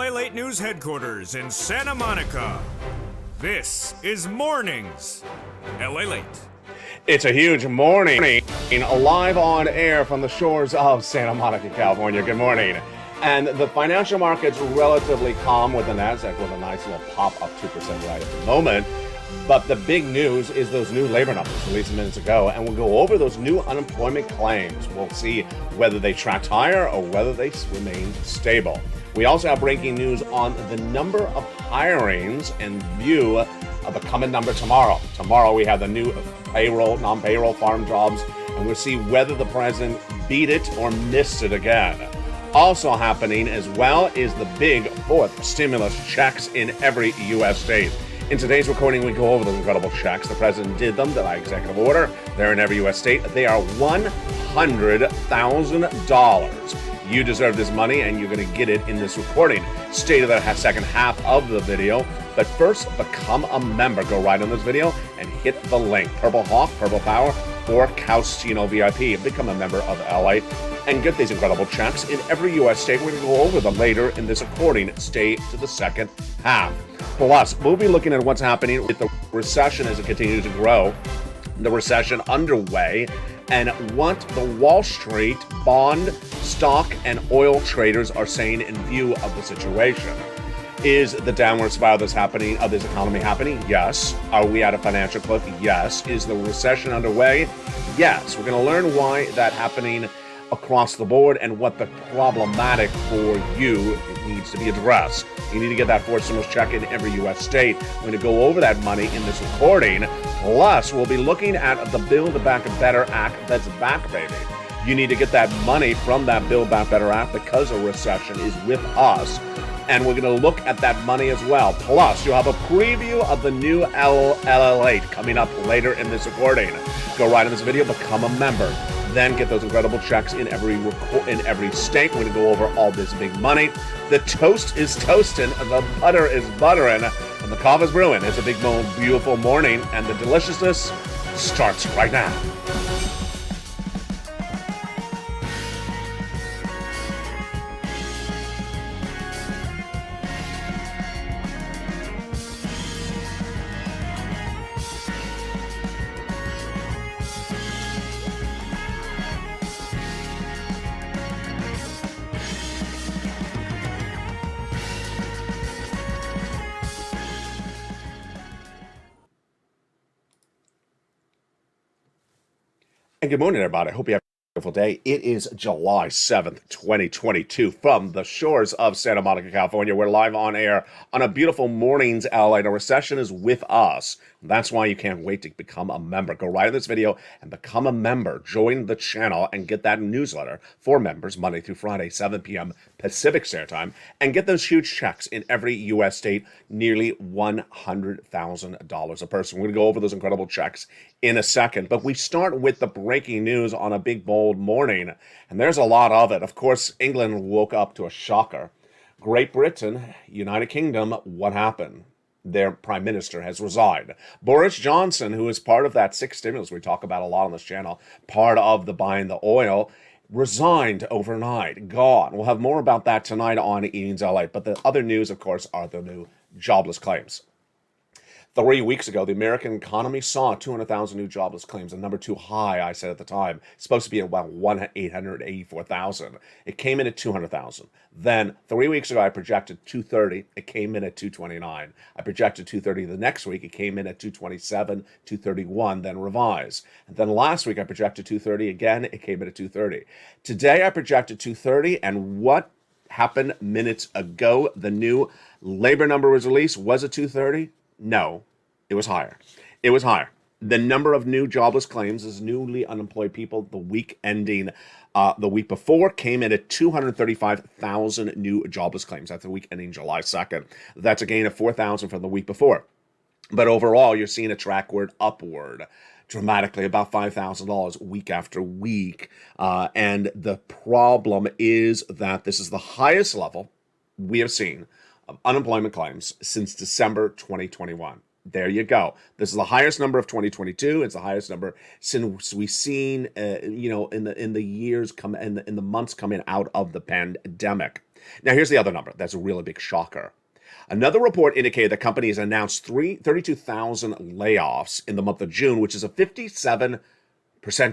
LALATE News Headquarters in Santa Monica. This is Mornings LALATE. It's a huge morning, live on air from the shores of Santa Monica, California. Good morning. And the financial market's relatively calm with the NASDAQ with a nice little pop up 2% right at the moment. But the big news is those new labor numbers released minutes ago, and we'll go over those new unemployment claims. We'll see whether they tracked higher or whether they remain stable. We also have breaking news on the number of hirings in view of the coming number tomorrow. Tomorrow we have the new payroll, non-payroll farm jobs, and we'll see whether the president beat it or missed it again. Also happening as well is the big fourth stimulus checks in every U.S. state. In today's recording, we go over those incredible checks. The president did them by executive order. They're in every U.S. state. They are $100,000. You deserve this money, and you're going to get it in this recording. Stay to the second half of the video. But first, become a member. Go right on this video and hit the link. Purple Hawk, Purple Power, or Caustino VIP. Become a member of LA and get these incredible checks in every U.S. state. We're going to go over them later in this recording. Stay to the second half. Plus, we'll be looking at what's happening with the recession as it continues to grow, the recession underway, and what the Wall Street bond, stock, and oil traders are saying in view of the situation. Is the downward spiral that's happening of this economy happening? Yes. Are we at a financial cliff? Yes. Is the recession underway? Yes. We're going to learn why that's happening across the board and what the problematic for you needs to be addressed. You need to get that fourth stimulus check in every U.S. state. We're going to go over that money in this recording. Plus, we'll be looking at the Build Back Better Act that's back, baby. You need to get that money from that Build Back Better Act because a recession is with us. And we're going to look at that money as well. Plus, you'll have a preview of the new LALATE coming up later in this recording. Go right in this video, become a member. Then get those incredible checks in every state. We're going to go over all this big money. The toast is toasting, the butter is buttering, and the coffee is brewing. It's a big, beautiful morning, and the deliciousness starts right now. And good morning, everybody. I hope you have a beautiful day. It is July 7th, 2022 from the shores of Santa Monica, California. We're live on air on a beautiful morning's LA. The recession is with us. That's why you can't wait to become a member. Go right in this video and become a member. Join the channel and get that newsletter for members Monday through Friday, 7 p.m. Pacific Standard Time, and get those huge checks in every U.S. state, nearly $100,000 a person. We're going to go over those incredible checks in a second, but we start with the breaking news on a big, bold morning, and there's a lot of it. Of course, England woke up to a shocker. Great Britain, United Kingdom, what happened? Their prime minister has resigned. Boris Johnson, who is part of that sixth stimulus we talk about a lot on this channel, part of the buying the oil, resigned overnight, gone. We'll have more about that tonight on Evenings LA. But the other news, of course, are the new jobless claims. 3 weeks ago, the American economy saw 200,000 new jobless claims, the number too high, I said at the time. It's supposed to be about 884,000. It came in at 200,000. Then 3 weeks ago, I projected 230. It came in at 229. I projected 230 the next week. It came in at 227, 231, then revised. And then last week, I projected 230 again. It came in at 230. Today, I projected 230, and what happened minutes ago? The new labor number was released. Was it 230? No, it was higher. It was higher. The number of new jobless claims as newly unemployed people the week ending the week before came in at 235,000 new jobless claims. That's the week ending July 2nd. That's a gain of 4,000 from the week before. But overall, you're seeing a trackward upward dramatically, about $5,000 week after week. And the problem is that this is the highest level we have seen of unemployment claims since December 2021. There you go. This is the highest number of 2022. It's the highest number since we've seen, in the years in the months coming out of the pandemic. Now, here's the other number. That's a really big shocker. Another report indicated that companies announced 32,000 layoffs in the month of June, which is a 57%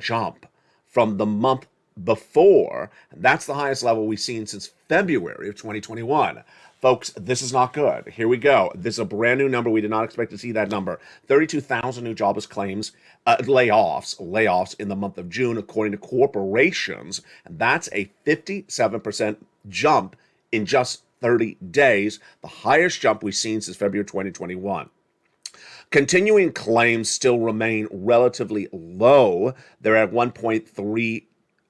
jump from the month before. That's the highest level we've seen since February of 2021. Folks, this is not good. Here we go. This is a brand new number. We did not expect to see that number. 32,000 new jobless claims, layoffs in the month of June, according to corporations. And that's a 57% jump in just 30 days, the highest jump we've seen since February 2021. Continuing claims still remain relatively low. They're at 1.3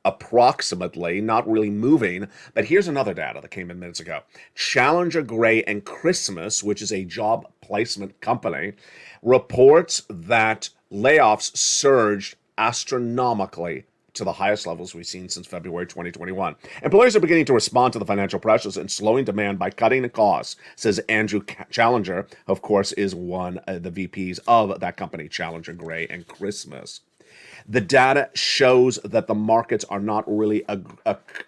approximately, not really moving. But here's another data that came in minutes ago. Challenger Gray and Christmas, which is a job placement company, reports that layoffs surged astronomically to the highest levels we've seen since February 2021. Employers are beginning to respond to the financial pressures and slowing demand by cutting the costs, says Andrew Challenger, of course, is one of the VPs of that company, Challenger Gray and Christmas. The data shows that the markets are not really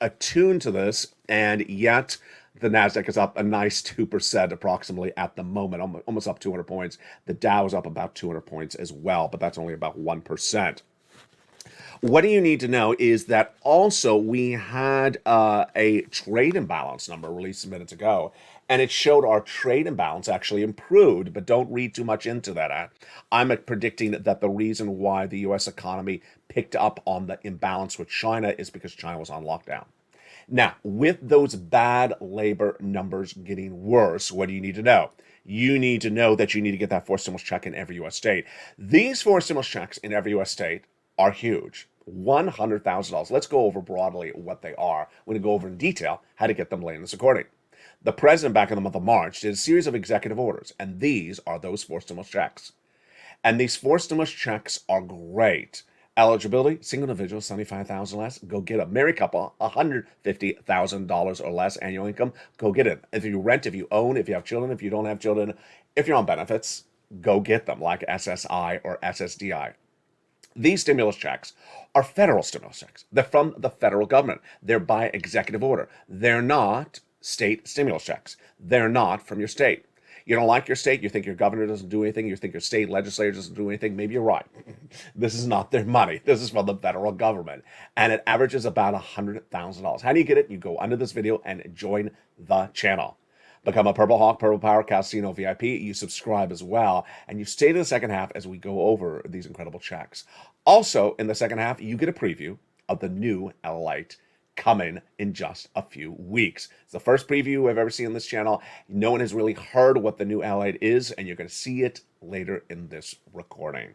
attuned to this, and yet the NASDAQ is up a nice 2% approximately at the moment, almost up 200 points. The Dow is up about 200 points as well, but that's only about 1%. What do you need to know is that also we had a trade imbalance number released minutes ago, and it showed our trade imbalance actually improved, but don't read too much into that. I'm predicting that the reason why the U.S. economy picked up on the imbalance with China is because China was on lockdown. Now, with those bad labor numbers getting worse, what do you need to know? You need to know that you need to get that forced stimulus check in every U.S. state. These forced stimulus checks in every U.S. state are huge. $100,000. Let's go over broadly what they are. We're going to go over in detail how to get them laid in this recording. The president back in the month of March did a series of executive orders, and these are those forced stimulus checks. And these forced stimulus checks are great. Eligibility, single individual, $75,000 less, go get them. Married couple, $150,000 or less annual income, go get it. If you rent, if you own, if you have children, if you don't have children, if you're on benefits, go get them, like SSI or SSDI. These stimulus checks are federal stimulus checks. They're from the federal government. They're by executive order. They're not state stimulus checks. They're not from your state. You don't like your state, you think your governor doesn't do anything, you think your state legislature doesn't do anything, maybe you're right. This is not their money. This is from the federal government. And it averages about $100,000. How do you get it? You go under this video and join the channel. Become a Purple Hawk, Purple Power Casino VIP. You subscribe as well. And you stay to the second half as we go over these incredible checks. Also, in the second half, you get a preview of the new LALATE coming in just a few weeks. It's the first preview I've ever seen on this channel. No one has really heard what the new LALATE is, and you're going to see it later in this recording.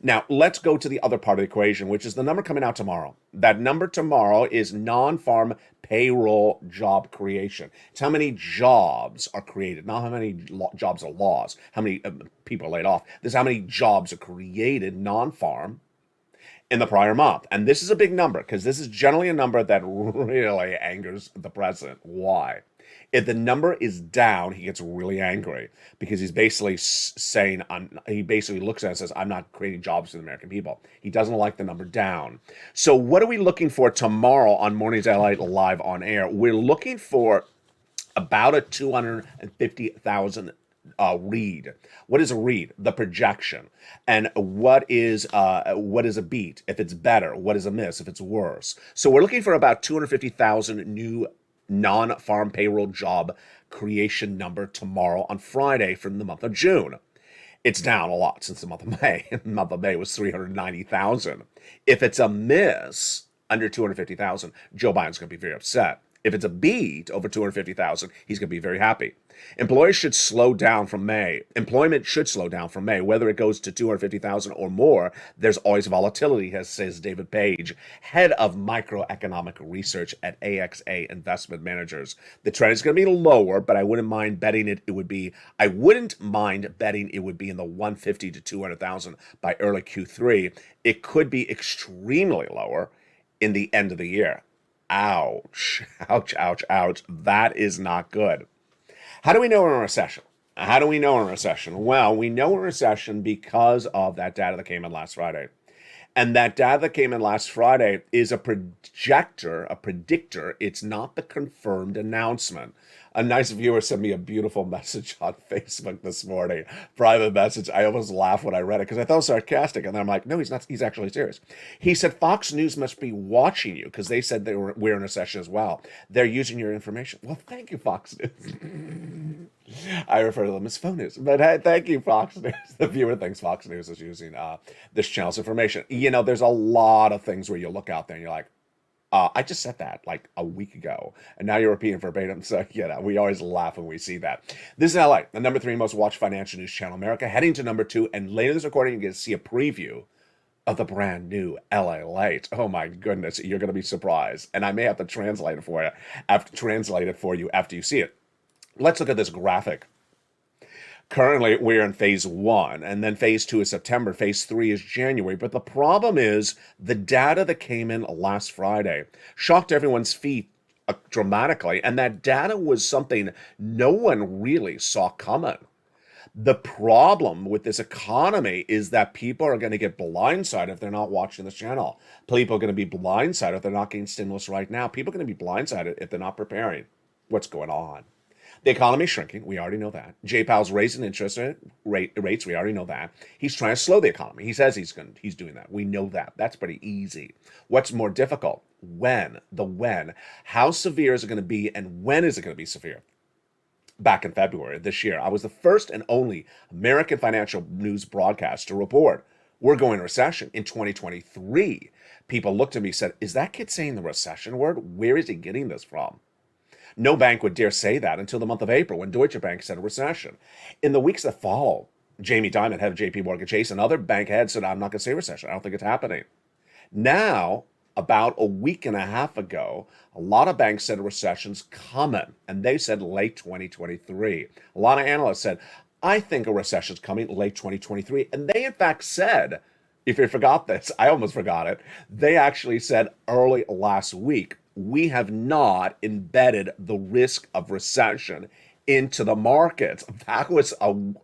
Now, let's go to the other part of the equation, which is the number coming out tomorrow. That number tomorrow is non-farm payroll job creation. It's how many jobs are created, not how many jobs are lost, how many people are laid off. This is how many jobs are created non-farm in the prior month. And this is a big number because this is generally a number that really angers the president. Why? If the number is down, he gets really angry because he's basically saying, he basically looks at it and says, I'm not creating jobs for the American people. He doesn't like the number down. So what are we looking for tomorrow on Mornings LALATE Live on Air? We're looking for about a 250,000 read. What is a read? The projection. And what is a beat? If it's better, what is a miss? If it's worse. So we're looking for about 250,000 new non-farm payroll job creation number tomorrow on Friday from the month of June. It's down a lot since the month of May. The month of May was 390,000. If it's a miss under 250,000, Joe Biden's going to be very upset. If it's a beat over 250,000, he's going to be very happy. Employment should slow down from May. Whether it goes to 250,000 or more, there's always volatility, as says David Page, head of microeconomic research at AXA Investment Managers. The trend is going to be lower, but I wouldn't mind betting it would be in the 150 to 200,000 by early Q3. It could be extremely lower in the end of the year. Ouch, ouch, ouch, ouch. That is not good. How do we know we're in a recession? Well, we know we're in a recession because of that data that came in last Friday. And that data that came in last Friday is a predictor. It's not the confirmed announcement. A nice viewer sent me a beautiful message on Facebook this morning, private message. I almost laughed when I read it because I thought it was sarcastic. And then I'm like, no, he's not. He's actually serious. He said, Fox News must be watching you because they said we're in a session as well. They're using your information. Well, thank you, Fox News. I refer to them as phone news. But hey, thank you, Fox News. The viewer thinks Fox News is using this channel's information. You know, there's a lot of things where you look out there and you're like, I just said that like a week ago, and now you're repeating verbatim. So, we always laugh when we see that. This is LA, the number 3 most watched financial news channel in America, heading to number 2. And later in this recording, you get to see a preview of the brand new LALATE. Oh my goodness, you're going to be surprised. And I may have to translate it for you after you see it. Let's look at this graphic. Currently, we're in phase 1, and then phase 2 is September, phase 3 is January. But the problem is the data that came in last Friday shocked everyone's feet dramatically, and that data was something no one really saw coming. The problem with this economy is that people are going to get blindsided if they're not watching this channel. People are going to be blindsided if they're not getting stimulus right now. People are going to be blindsided if they're not preparing. What's going on? The economy is shrinking. We already know that. Jay Powell's raising interest rates. We already know that. He's trying to slow the economy. He says he's doing that. We know that. That's pretty easy. What's more difficult? When. How severe is it going to be, and when is it going to be severe? Back in February this year, I was the first and only American financial news broadcast to report we're going to recession in 2023. People looked at me and said, is that kid saying the recession word? Where is he getting this from? No bank would dare say that until the month of April when Deutsche Bank said a recession. In the weeks that followed, Jamie Dimon, head of JP Morgan Chase, and other bank heads said, I'm not going to say recession. I don't think it's happening. Now, about a week and a half ago, a lot of banks said a recession's coming, and they said late 2023. A lot of analysts said, I think a recession's coming late 2023. And they, in fact, said, if you forgot this, I almost forgot it, they actually said early last week, we have not embedded the risk of recession into the markets. That was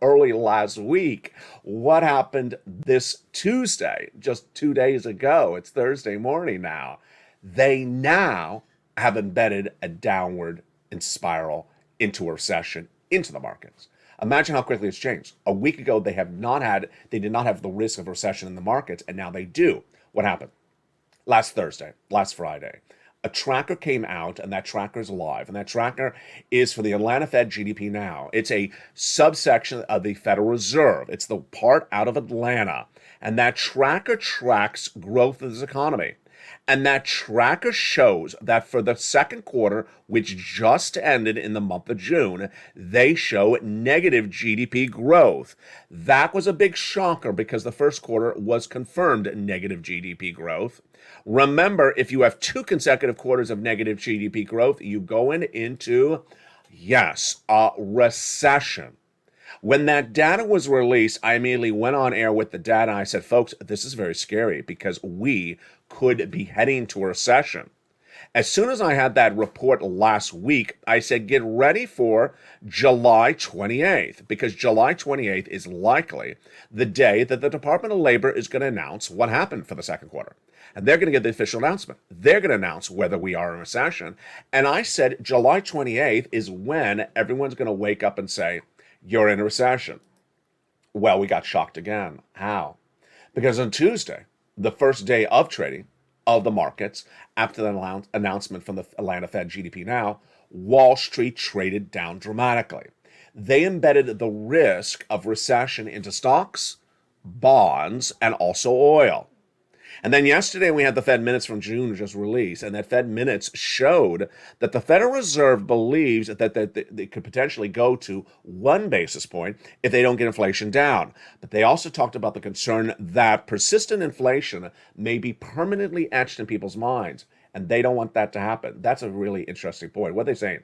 early last week. What happened this Tuesday, just 2 days ago? It's Thursday morning now. They now have embedded a downward spiral into a recession into the markets. Imagine how quickly it's changed. A week ago, they did not have the risk of recession in the markets, and now they do. What happened? Last Friday, a tracker came out, and that tracker is live. And that tracker is for the Atlanta Fed GDP Now. It's a subsection of the Federal Reserve. It's the part out of Atlanta. And that tracker tracks growth of this economy. And that tracker shows that for the second quarter, which just ended in the month of June, they show negative GDP growth. That was a big shocker because the first quarter was confirmed negative GDP growth. Remember, if you have 2 consecutive quarters of negative GDP growth, you go into, a recession. When that data was released, I immediately went on air with the data. I said, folks, this is very scary because we could be heading to a recession. As soon as I had that report last week, I said, get ready for July 28th, because July 28th is likely the day that the Department of Labor is going to announce what happened for the second quarter. And they're going to get the official announcement. They're going to announce whether we are in recession. And I said, July 28th is when everyone's going to wake up and say, you're in a recession. Well, we got shocked again. How? Because on Tuesday, the first day of trading of the markets, after the announcement from the Atlanta Fed GDP Now, Wall Street traded down dramatically. They embedded the risk of recession into stocks, bonds, and also oil. And then yesterday we had the Fed minutes from June just released, and that Fed minutes showed that the Federal Reserve believes that they could potentially go to 1 basis point if they don't get inflation down. But they also talked about the concern that persistent inflation may be permanently etched in people's minds, and they don't want that to happen. That's a really interesting point. What are they saying?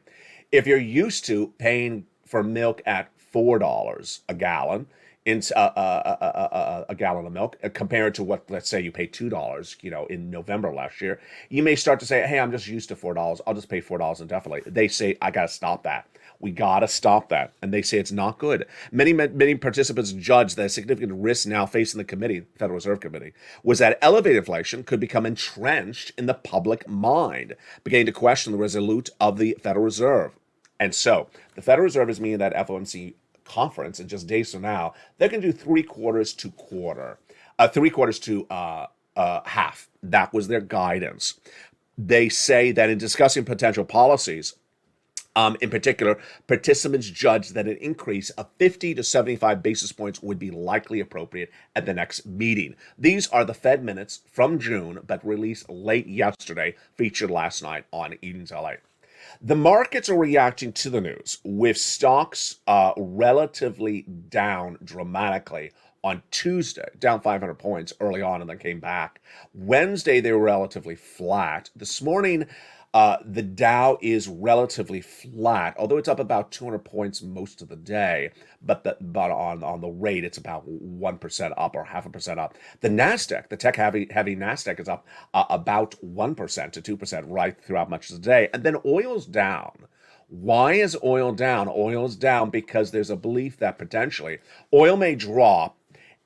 If you're used to paying for milk at $4 a gallon, a gallon of milk compared to what, let's say, you pay $2, in November last year, you may start to say, hey, I'm just used to $4. I'll just pay $4 indefinitely. They say, I got to stop that. We got to stop that. And they say it's not good. Many participants judge that a significant risk now facing the committee, Federal Reserve Committee, was that elevated inflation could become entrenched in the public mind, beginning to question the resolute of the Federal Reserve. And so the Federal Reserve is meeting that FOMC conference in just days from now. They're going to do three quarters to half. That was their guidance. They say that in discussing potential policies, in particular, participants judged that an increase of 50 to 75 basis points would be likely appropriate at the next meeting. These are the Fed minutes from June, but released late yesterday, featured last night on Evenings LA. The markets are reacting to the news, with stocks relatively down dramatically on Tuesday, down 500 points early on and then came back. Wednesday, they were relatively flat. This morning, the Dow is relatively flat, although it's up about 200 points most of the day. But on the rate, it's about 1% up or 0.5% up. The Nasdaq, the tech heavy Nasdaq, is up about 1% to 2% right throughout much of the day. And then oil's down. Why is oil down? Oil is down because there's a belief that potentially oil may drop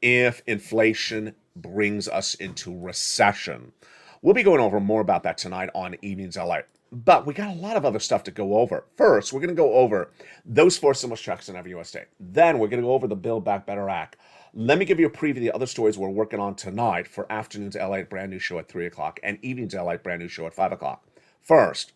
if inflation brings us into recession. We'll be going over more about that tonight on Evenings LA. But we got a lot of other stuff to go over. First, we're going to go over those four stimulus checks in every U.S. state. Then we're going to go over the Build Back Better Act. Let me give you a preview of the other stories we're working on tonight for afternoon's LA brand new show at 3 o'clock and evening's LA brand new show at 5 o'clock. First,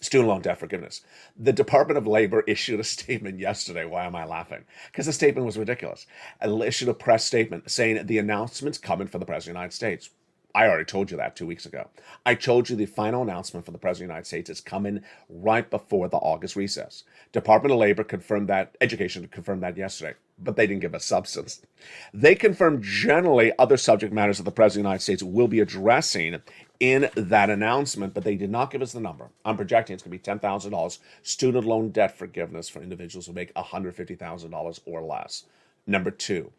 student loan debt forgiveness. The Department of Labor issued a statement yesterday. Why am I laughing? Because the statement was ridiculous. It issued a press statement saying the announcement's coming for the President of the United States. I already told you that 2 weeks ago. I told you the final announcement for the President of the United States is coming right before the August recess. Department of Labor confirmed that, Education confirmed that yesterday, but they didn't give us substance. They confirmed generally other subject matters that the President of the United States will be addressing in that announcement, but they did not give us the number. I'm projecting it's going to be $10,000 student loan debt forgiveness for individuals who make $150,000 or less. Number two,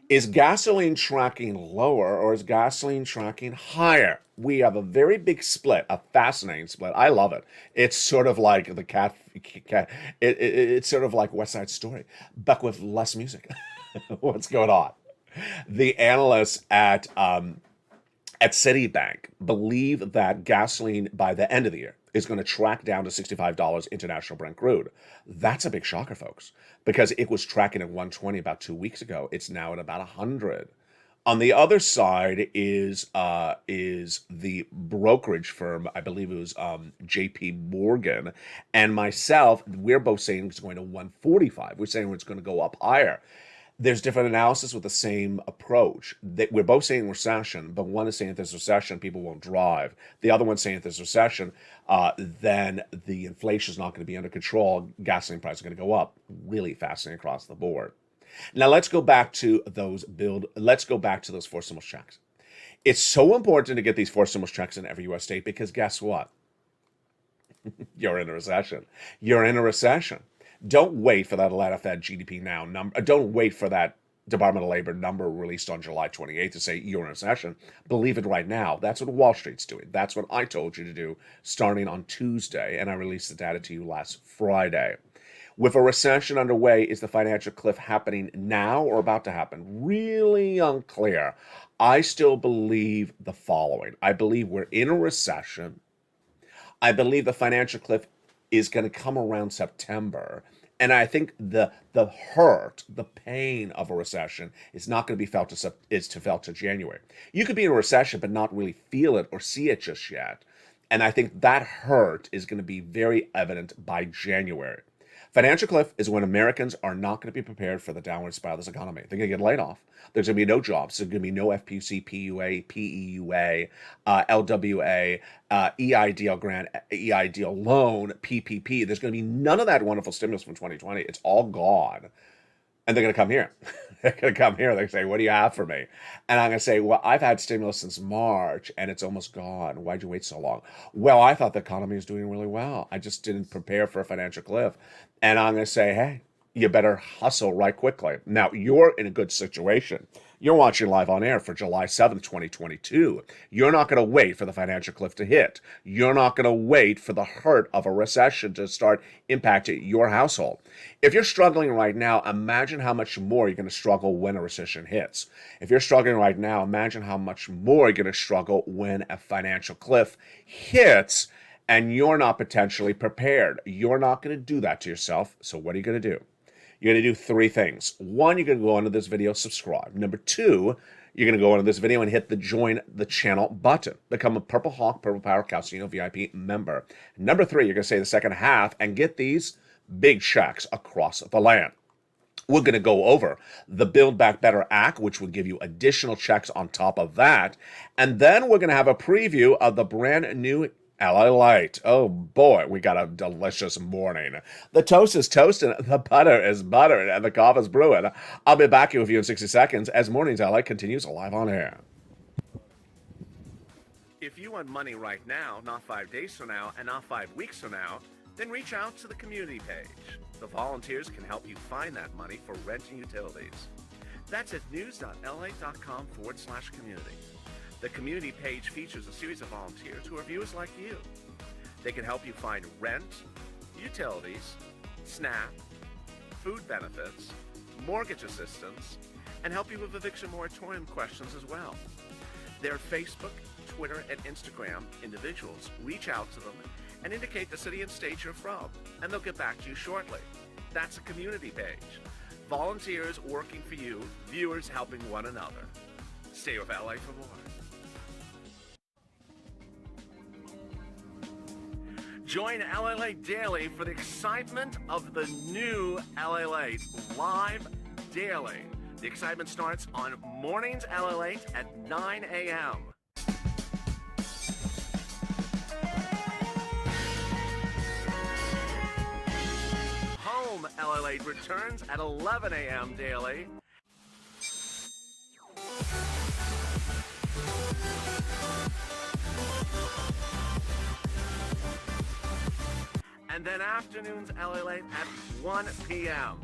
is gasoline tracking lower or is gasoline tracking higher? We have a very big split, a fascinating split. I love it. It's sort of like the cat. It's sort of like West Side Story, but with less music. What's going on? The analysts at Citibank believe that gasoline by the end of the year is going to track down to $65 international Brent crude. That's a big shocker, folks, because it was tracking at 120 about 2 weeks ago. It's now at about 100. On the other side is the brokerage firm, I believe it was J.P. Morgan, and myself. We're both saying it's going to 145. We're saying it's going to go up higher. There's different analysis with the same approach. We're both saying recession, but one is saying if there's recession, people won't drive. The other one's saying if there's recession, then the inflation is not going to be under control. Gasoline prices are going to go up. Really fascinating across the board. Now let's go back to those four stimulus checks. It's so important to get these four stimulus checks in every U.S. state because guess what? You're in a recession. You're in a recession. Don't wait for that Atlanta Fed GDP now number. Don't wait for that Department of Labor number released on July 28th to say you're in a recession. Believe it right now. That's what Wall Street's doing. That's what I told you to do starting on Tuesday, and I released the data to you last Friday. With a recession underway, is the financial cliff happening now or about to happen? Really unclear. I still believe the following. I believe we're in a recession. I believe the financial cliff is going to come around September. And I think the hurt, the pain of a recession is not going to be felt to January. You could be in a recession but not really feel it or see it just yet. And I think that hurt is going to be very evident by January. Financial cliff is when Americans are not going to be prepared for the downward spiral of this economy. They're going to get laid off. There's going to be no jobs. There's going to be no FPC, PUA, PEUA, LWA, EIDL grant, EIDL loan, PPP. There's going to be none of that wonderful stimulus from 2020. It's all gone. And they're going to come here. They're going to come here. They're going to say, what do you have for me? And I'm going to say, well, I've had stimulus since March and it's almost gone. Why'd you wait so long? Well, I thought the economy was doing really well. I just didn't prepare for a financial cliff. And I'm going to say, hey, you better hustle right quickly. Now, you're in a good situation You're watching live on air for July 7th, 2022. You're not going to wait for the financial cliff to hit. You're not going to wait for the hurt of a recession to start impacting your household. If you're struggling right now, imagine how much more you're going to struggle when a recession hits. If you're struggling right now, imagine how much more you're going to struggle when a financial cliff hits and you're not potentially prepared. You're not going to do that to yourself. So what are you going to do? You're going to do three things. One, you're going to go into this video, subscribe. Number two, you're going to go into this video and hit the join the channel button. Become a Purple Hawk, Purple Power Calcino VIP member. Number three, you're going to say the second half and get these big checks across the land. We're going to go over the Build Back Better Act, which will give you additional checks on top of that. And then we're going to have a preview of the brand new LALATE. Oh boy, we got a delicious morning. The toast is toasting, the butter is buttering, and the coffee is brewing. I'll be back here with you in 60 seconds as Mornings LA continues live on air. If you want money right now, not 5 days from now, and not 5 weeks from now, then reach out to the community page. The volunteers can help you find that money for rent and utilities. That's at news.la.com/community. The community page features a series of volunteers who are viewers like you. They can help you find rent, utilities, SNAP, food benefits, mortgage assistance, and help you with eviction moratorium questions as well. Their Facebook, Twitter, and Instagram individuals reach out to them and indicate the city and state you're from, and they'll get back to you shortly. That's a community page. Volunteers working for you, viewers helping one another. Stay with LA for more. Join LALATE Daily for the excitement of the new LALATE live daily. The excitement starts on Mornings LALATE at 9 a.m. Home LALATE returns at 11 a.m. daily. And then afternoons LALATE at 1 p.m.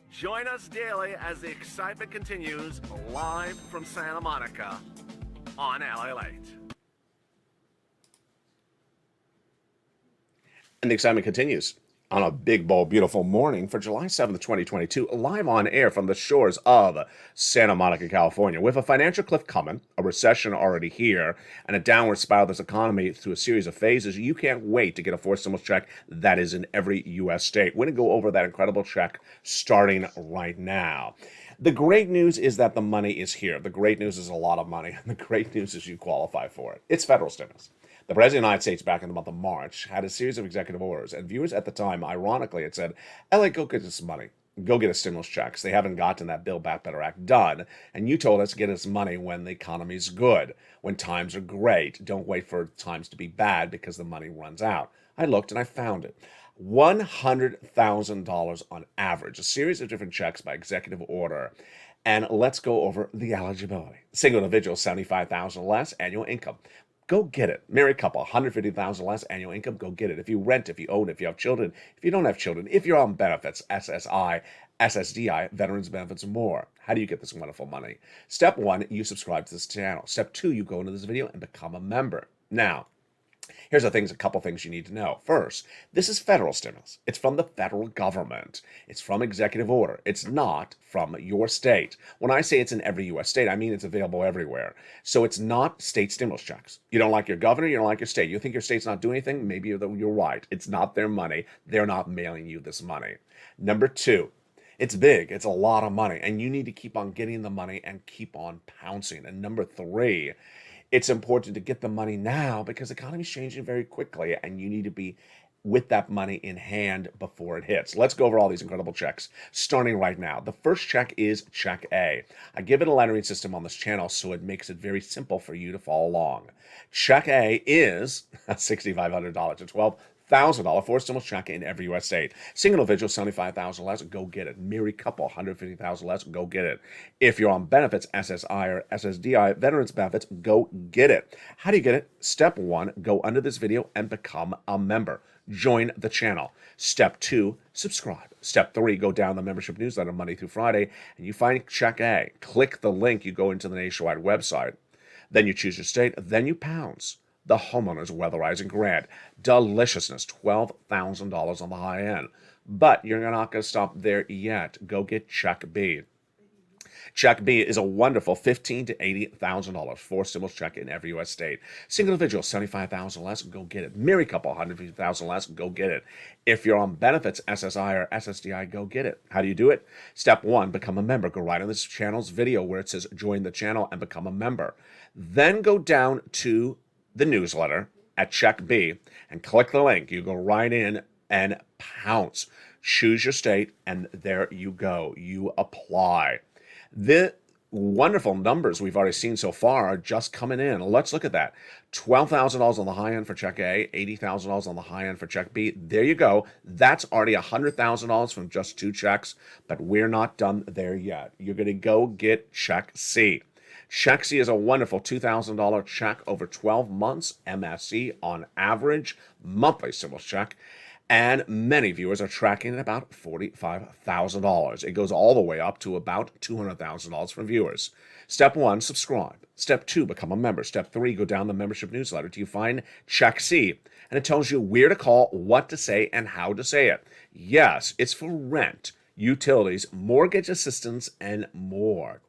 Join us daily as the excitement continues live from Santa Monica on LALATE. And the excitement continues on a big, bold, beautiful morning for July 7th, 2022, live on air from the shores of Santa Monica, California. With a financial cliff coming, a recession already here, and a downward spiral of this economy through a series of phases, you can't wait to get a forced stimulus check that is in every U.S. state. We're going to go over that incredible check starting right now. The great news is that the money is here. The great news is a lot of money, and the great news is you qualify for it. It's federal stimulus. The President of the United States, back in the month of March, had a series of executive orders, and viewers at the time, ironically, had said, LA, go get us money. Go get us stimulus checks. They haven't gotten that Build Back Better Act done, and you told us to get us money when the economy's good, when times are great. Don't wait for times to be bad because the money runs out. I looked and I found it. $100,000 on average, a series of different checks by executive order. And let's go over the eligibility. Single individual, $75,000 less annual income. Go get it. Married couple, $150,000 less annual income. Go get it. If you rent, if you own, if you have children, if you don't have children, if you're on benefits, SSI, SSDI, veterans benefits, more. How do you get this wonderful money? Step one, you subscribe to this channel. Step two, you go into this video and become a member. Now, here's a couple things you need to know. First, this is federal stimulus. It's from the federal government. It's from executive order. It's not from your state. When I say it's in every U.S. state, I mean it's available everywhere. So it's not state stimulus checks. You don't like your governor, you don't like your state. You think your state's not doing anything? Maybe you're right. It's not their money. They're not mailing you this money. Number two, it's big. It's a lot of money. And you need to keep on getting the money and keep on pouncing. And number three, it's important to get the money now because the economy's changing very quickly and you need to be with that money in hand before it hits. Let's go over all these incredible checks starting right now. The first check is Check A. I give it a lettering system on this channel so it makes it very simple for you to follow along. Check A is $6,500 to $1,000 four stimulus check in every U.S. state. Single individual, $75,000 less, go get it. Married couple, $150,000 less, go get it. If you're on benefits, SSI or SSDI, veterans benefits, go get it. How do you get it? Step 1, go under this video and become a member. Join the channel. Step 2, subscribe. Step 3, go down the membership newsletter Monday through Friday, and you find Check A. Click the link, you go into the nationwide website. Then you choose your state, then you pounce the homeowner's weatherizing grant. Deliciousness, $12,000 on the high end. But you're not going to stop there yet. Go get Check B. Check B is a wonderful $15,000 to $80,000 four stimulus check in every U.S. state. Single individual, $75,000 less, go get it. Married couple, $150,000 less, go get it. If you're on benefits, SSI or SSDI, go get it. How do you do it? Step 1, become a member. Go right on this channel's video where it says join the channel and become a member. Then go down to the newsletter at Check B and click the link. You go right in and pounce. Choose your state, and there you go. You apply. The wonderful numbers we've already seen so far are just coming in. Let's look at that. $12,000 on the high end for Check A, $80,000 on the high end for Check B. There you go. That's already $100,000 from just 2 checks, but we're not done there yet. You're going to go get Check C. Check C is a wonderful $2,000 check over 12 months, MSC on average, monthly stimulus check, and many viewers are tracking at about $45,000. It goes all the way up to about $200,000 from viewers. Step 1, subscribe. Step 2, become a member. Step 3, go down the membership newsletter till you find Check C, and it tells you where to call, what to say, and how to say it. Yes, it's for rent, utilities, mortgage assistance, and more.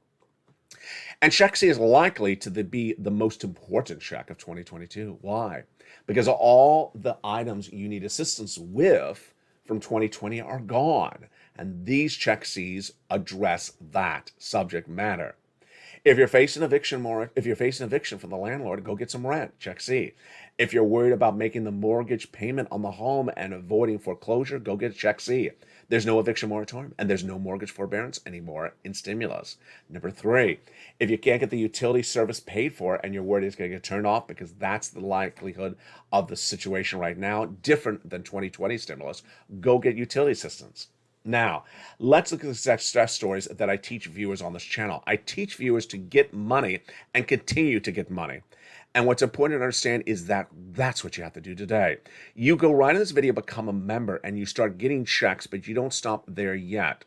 And Check C is likely to be the most important check of 2022. Why? Because all the items you need assistance with from 2020 are gone. And these Check Cs address that subject matter. If you're facing eviction from the landlord, go get some rent. Check C. If you're worried about making the mortgage payment on the home and avoiding foreclosure, go get Check C. There's no eviction moratorium and there's no mortgage forbearance anymore in stimulus. Number 3, if you can't get the utility service paid for and you're worried it's going to get turned off because that's the likelihood of the situation right now, different than 2020 stimulus, go get utility assistance. Now, let's look at the success stories that I teach viewers on this channel. I teach viewers to get money and continue to get money. And what's important to understand is that that's what you have to do today. You go right in this video, become a member, and you start getting checks, but you don't stop there yet.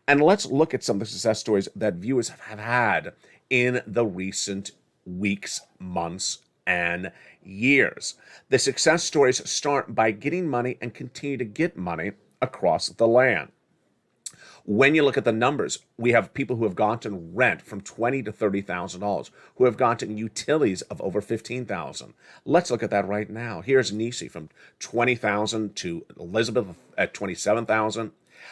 And let's look at some of the success stories that viewers have had in the recent weeks, months, and years. The success stories start by getting money and continue to get money across the land. When you look at the numbers, we have people who have gotten rent from $20,000 to $30,000, who have gotten utilities of over $15,000. Let's look at that right now. Here's Nisi from $20,000 to Elizabeth at $27,000.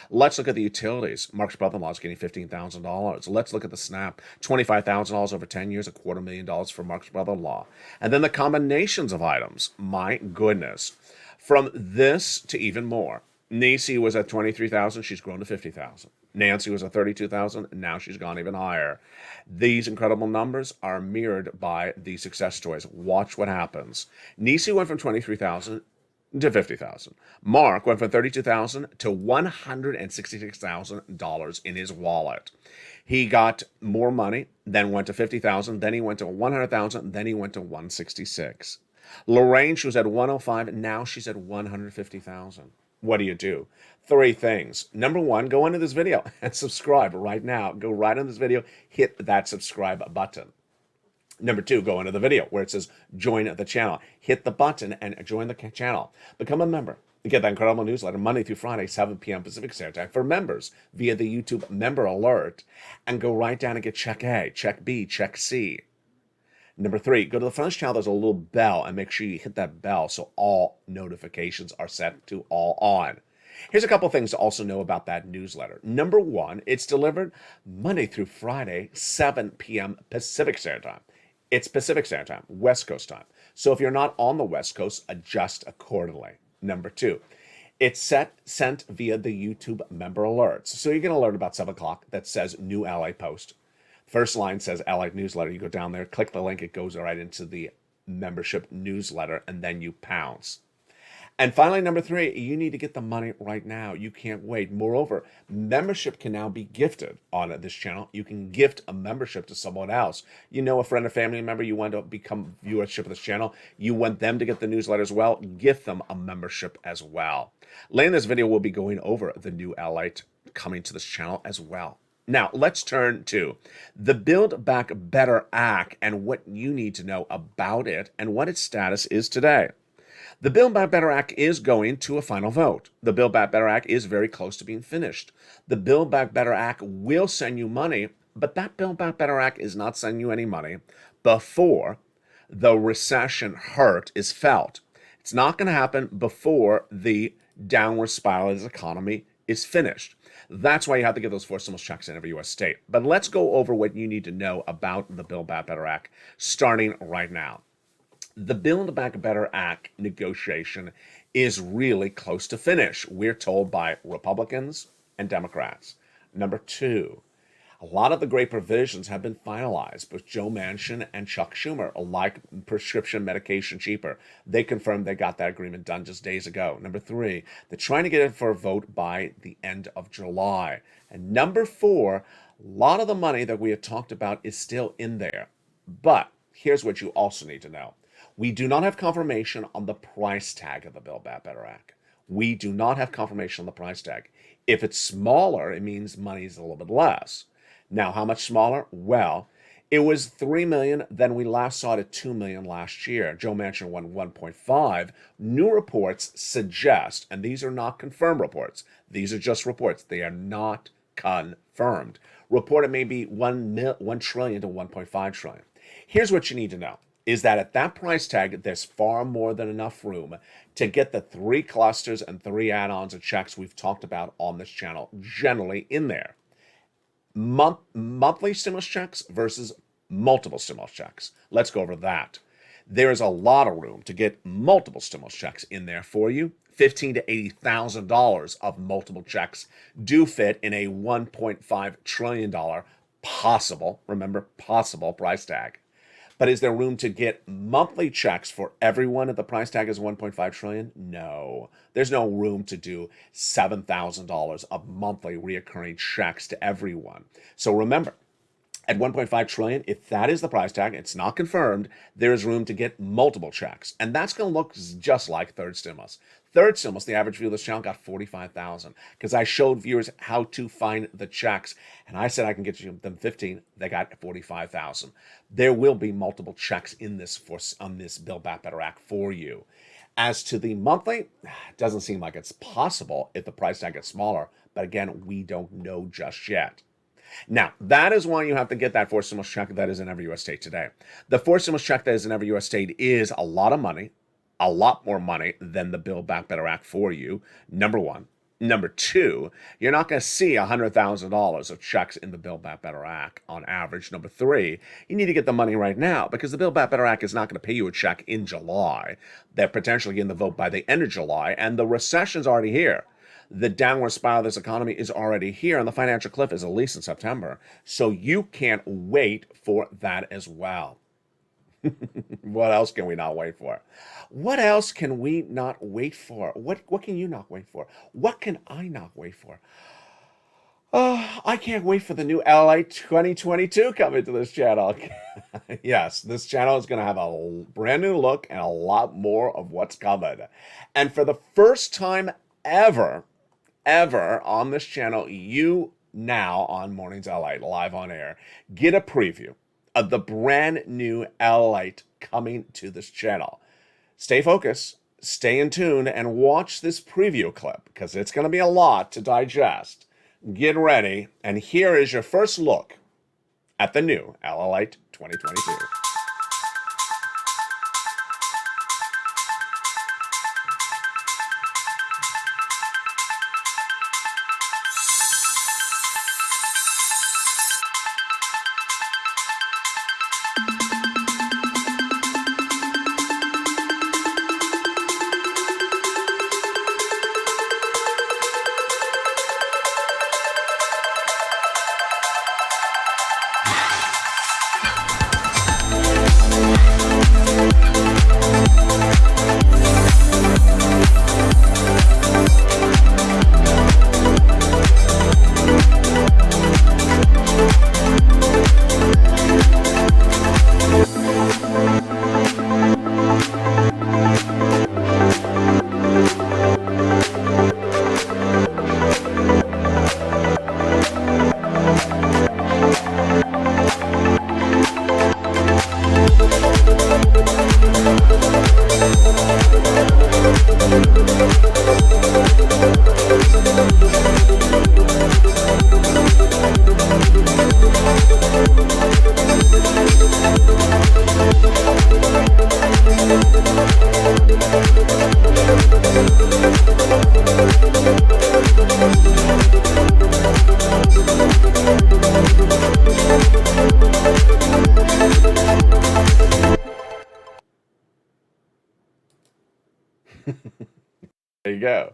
Let's look at the utilities. Mark's brother-in-law is getting $15,000. Let's look at the SNAP, $25,000 over 10 years, $250,000 for Mark's brother-in-law. And then the combinations of items. My goodness. From this to even more. Nisi was at $23,000. She's grown to $50,000. Nancy was at $32,000. Now she's gone even higher. These incredible numbers are mirrored by the success stories. Watch what happens. Nisi went from $23,000 to $50,000. Mark went from $32,000 to $166,000 in his wallet. He got more money, then went to $50,000, then he went to $100,000, then he went to $166,000. Lorraine, she was at $105,000, now she's at $150,000. What do? 3 things. Number 1, go into this video and subscribe right now. Go right on this video, hit that subscribe button. Number 2, go into the video where it says join the channel. Hit the button and join the channel. Become a member. Get that incredible newsletter Monday through Friday, 7 p.m. Pacific Standard Time for members via the YouTube member alert. And go right down and get Check A, Check B, Check C. Number 3, go to the front of this channel. There's a little bell, and make sure you hit that bell so all notifications are set to all on. Here's a couple things to also know about that newsletter. Number 1, it's delivered Monday through Friday, 7 p.m. Pacific Standard Time. It's Pacific Standard Time, West Coast time. So if you're not on the West Coast, adjust accordingly. Number 2, it's sent via the YouTube member alerts. So you get an alert about 7 o'clock that says new LA post. First line says LA newsletter. You go down there, click the link, it goes right into the membership newsletter, and then you pounce. And finally, number three, you need to get the money right now. You can't wait. Moreover, membership can now be gifted on this channel. You can gift a membership to someone else. You know, a friend or family member, you want to become viewership of this channel. You want them to get the newsletter as well. Gift them a membership as well. Later in this video, we'll be going over the new LALATE coming to this channel as well. Now, let's turn to the Build Back Better Act and what you need to know about it and what its status is today. The Build Back Better Act is going to a final vote. The Build Back Better Act is very close to being finished. The Build Back Better Act will send you money, but that Build Back Better Act is not sending you any money before the recession hurt is felt. It's not going to happen before the downward spiral of the economy is finished. That's why you have to get those 4 stimulus checks in every U.S. state. But let's go over what you need to know about the Build Back Better Act starting right now. The Build Back Better Act negotiation is really close to finish, we're told by Republicans and Democrats. Number 2, a lot of the great provisions have been finalized with Joe Manchin and Chuck Schumer, like prescription medication cheaper. They confirmed they got that agreement done just days ago. Number 3, they're trying to get it for a vote by the end of July. And number 4, a lot of the money that we had talked about is still in there. But here's what you also need to know. We do not have confirmation on the price tag of the Build Back Better Act. We do not have confirmation on the price tag. If it's smaller, it means money is a little bit less. Now, how much smaller? Well, it was $3 million. Then we last saw it at $2 million last year. Joe Manchin won 1.5. New reports suggest, and these are not confirmed reports. These are just reports. They are not confirmed. Reported may be $1 trillion to $1.5 trillion. Here's what you need to know. Is that at that price tag, there's far more than enough room to get the 3 clusters and 3 add-ons and checks we've talked about on this channel generally in there. Monthly stimulus checks versus multiple stimulus checks. Let's go over that. There is a lot of room to get multiple stimulus checks in there for you. $15,000 to $80,000 of multiple checks do fit in a $1.5 trillion possible, remember, possible price tag. But is there room to get monthly checks for everyone if the price tag is $1.5 trillion? No. There's no room to do $7,000 of monthly reoccurring checks to everyone. So remember, at $1.5 trillion, if that is the price tag, it's not confirmed, there is room to get multiple checks. And that's going to look just like third stimulus. Third stimulus, the average viewer of this channel got $45,000 because I showed viewers how to find the checks. And I said I can get you them 15. They got $45,000. There will be multiple checks in this on this Build Back Better Act for you. As to the monthly, it doesn't seem like it's possible if the price tag gets smaller. But again, we don't know just yet. Now, that is why you have to get that 4 stimulus check that is in every U.S. state today. The 4 stimulus check that is in every U.S. state is a lot of money, a lot more money than the Build Back Better Act for you, number 1. Number 2, you're not going to see $100,000 of checks in the Build Back Better Act on average. Number 3, you need to get the money right now because the Build Back Better Act is not going to pay you a check in July. They're potentially getting the vote by the end of July, and the recession's already here. The downward spiral of this economy is already here, and the financial cliff is at least in September. So you can't wait for that as well. What else can we not wait for? What else can we not wait for? What can you not wait for? What can I not wait for? I can't wait for the new LALATE 2022 coming to this channel. Yes, this channel is going to have a brand new look and a lot more of what's coming. And for the first time ever on this channel, you now on Mornings LALATE, live on air, get a preview of the brand new LALATE coming to this channel. Stay focused, stay in tune, and watch this preview clip because it's going to be a lot to digest. Get ready, and here is your first look at the new LALATE 2022. There you go.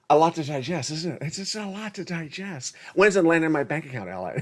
A lot to digest, isn't it? It's just a lot to digest. When does it land in my bank account, LA?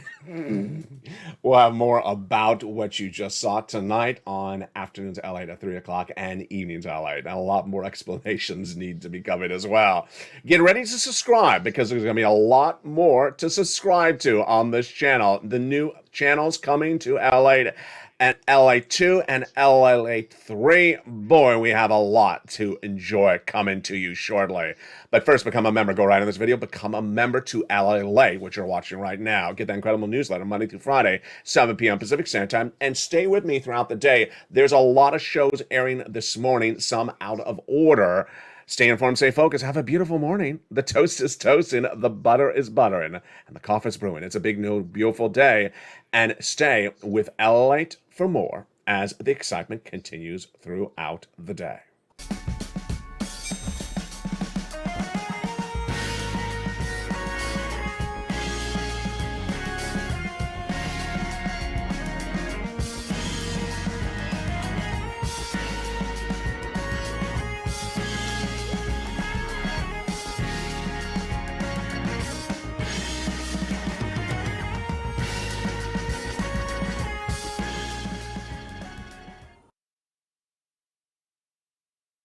We'll have more about what you just saw tonight on Afternoons LA at 3 o'clock and Evenings LA. And a lot more explanations need to be covered as well. Get ready to subscribe because there's going to be a lot more to subscribe to on this channel. The new channels coming to LA and LA2 and LA3. Boy, we have a lot to enjoy coming to you shortly. But first, become a member. Go right in this video. Become a member to LALATE, which you're watching right now. Get that incredible newsletter Monday through Friday, 7 p.m. Pacific Standard Time. And stay with me throughout the day. There's a lot of shows airing this morning, some out of order. Stay informed, stay focused. Have a beautiful morning. The toast is toasting, the butter is buttering, and the coffee is brewing. It's a big, new, beautiful day. And stay with LALATE for more as the excitement continues throughout the day.